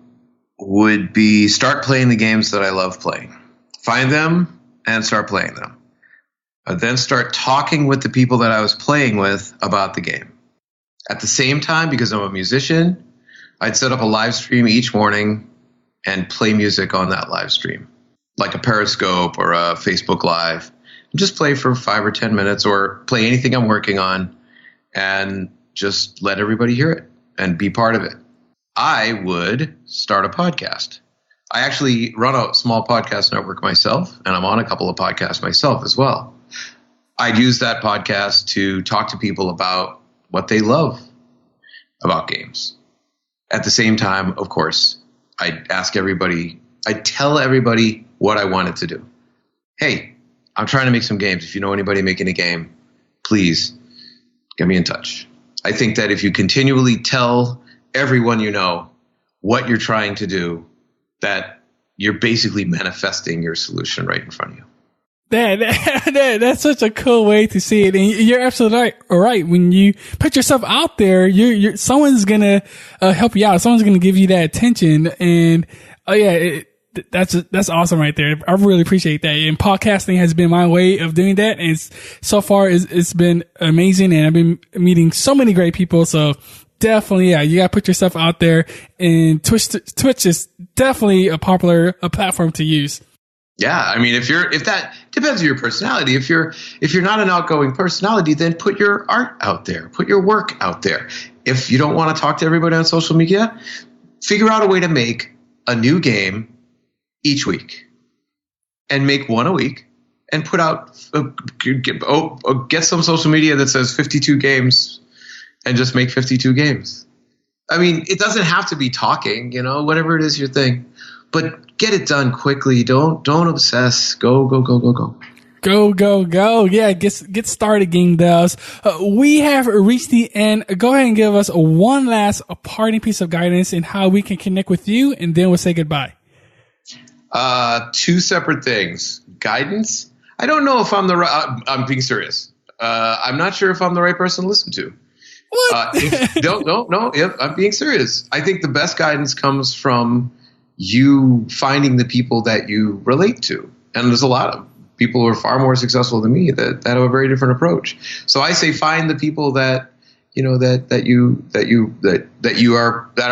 would be start playing the games that I love playing. Find them and start playing them. I'd then start talking with the people that I was playing with about the game. At the same time, because I'm a musician, I'd set up a live stream each morning and play music on that live stream, like a Periscope or a Facebook Live. And just play for 5 or 10 minutes or play anything I'm working on and just let everybody hear it and be part of it. I would start a podcast. I actually run a small podcast network myself, and I'm on a couple of podcasts myself as well. I'd use that podcast to talk to people about what they love about games. At the same time, of course, I'd tell everybody what I wanted to do. Hey, I'm trying to make some games. If you know anybody making a game, please get me in touch. I think that if you continually tell everyone you know what you're trying to do, that you're basically manifesting your solution right in front of you. That's such a cool way to see it. And you're absolutely right. When you put yourself out there, someone's going to help you out. Someone's going to give you that attention. And that's awesome right there. I really appreciate that. And podcasting has been my way of doing that. And so far it's been amazing. And I've been meeting so many great people. So definitely, yeah, you got to put yourself out there, and Twitch is definitely a platform to use. Yeah, I mean, if that depends on your personality. If you're not an outgoing personality, then put your art out there, put your work out there. If you don't want to talk to everybody on social media, figure out a way to make a new game each week, and make one a week, and put out get some social media that says 52 games, and just make 52 games. I mean, it doesn't have to be talking, whatever it is your thing. But get it done quickly. Don't obsess. Go. Go. Yeah, get started, Game Devs. We have reached the end. Go ahead and give us one last parting piece of guidance in how we can connect with you, and then we'll say goodbye. Two separate things. Guidance. I don't know if I'm the right. I'm being serious. I'm not sure if I'm the right person to listen to. What? No. Yep, I'm being serious. I think the best guidance comes from you finding the people that you relate to. And there's a lot of people who are far more successful than me that have a very different approach. So I say find the people that you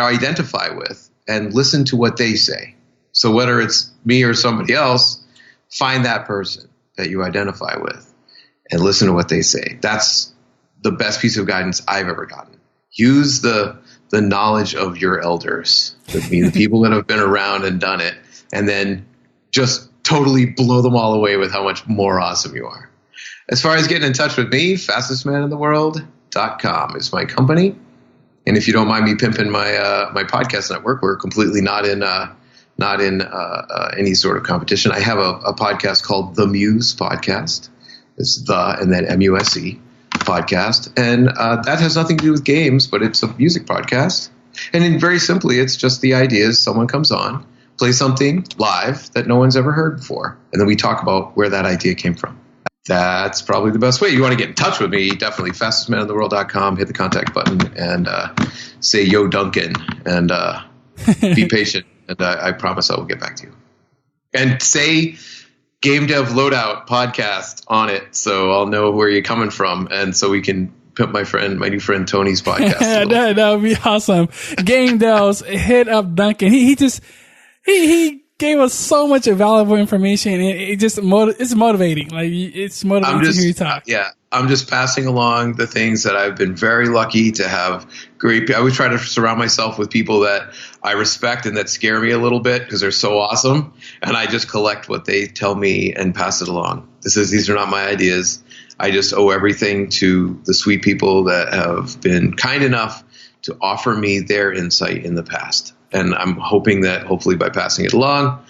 identify with, and listen to what they say. So whether it's me or somebody else, find that person that you identify with and listen to what they say. That's the best piece of guidance I've ever gotten. Use the knowledge of your elders, the people that have been around and done it, and then just totally blow them all away with how much more awesome you are. As far as getting in touch with me, Fastestmanintheworld.com is my company. And if you don't mind me pimping my podcast network, we're completely not in any sort of competition. I have a podcast called The Muse Podcast. It's and then MUSE podcast. And that has nothing to do with games, but it's a music podcast. And very simply, it's just the idea is someone comes on, plays something live that no one's ever heard before, and then we talk about where that idea came from. That's probably the best way. You want to get in touch with me, definitely fastestmanintheworld.com, hit the contact button, and say, yo, Duncan, and be patient, and I promise I will get back to you. And say Game Dev Loadout podcast on it, so I'll know where you're coming from, and so we can pimp my new friend Tony's podcast. that would be awesome. Game Devs, hit up Duncan. He gave us so much valuable information, and it's motivating. Like, it's motivating to hear you talk. Yeah, I'm just passing along the things that I've been very lucky to have. I always try to surround myself with people that I respect and that scare me a little bit because they're so awesome, and I just collect what they tell me and pass it along. These are not my ideas. I just owe everything to the sweet people that have been kind enough to offer me their insight in the past. And I'm hoping that hopefully by passing it along,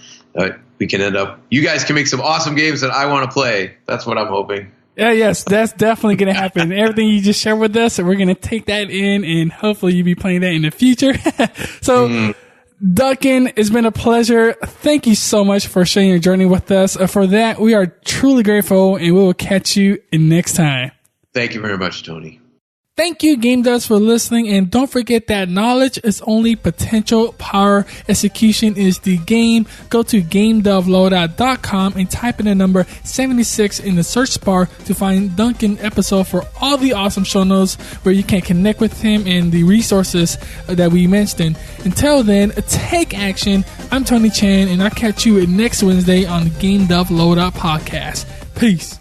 we can you guys can make some awesome games that I want to play. That's what I'm hoping. Yeah, yes, that's definitely going to happen. Everything you just shared with us, we're going to take that in, and hopefully you'll be playing that in the future. So, Duncan, it's been a pleasure. Thank you so much for sharing your journey with us. For that, we are truly grateful, and we will catch you next time. Thank you very much, Tony. Thank you, Game Devs, for listening, and don't forget that knowledge is only potential, power, execution is the game. Go to GameDevLoadout.com and type in the number 76 in the search bar to find Duncan episode for all the awesome show notes where you can connect with him and the resources that we mentioned. Until then, take action. I'm Tony Chan, and I'll catch you next Wednesday on the Game Dev Loadout podcast. Peace.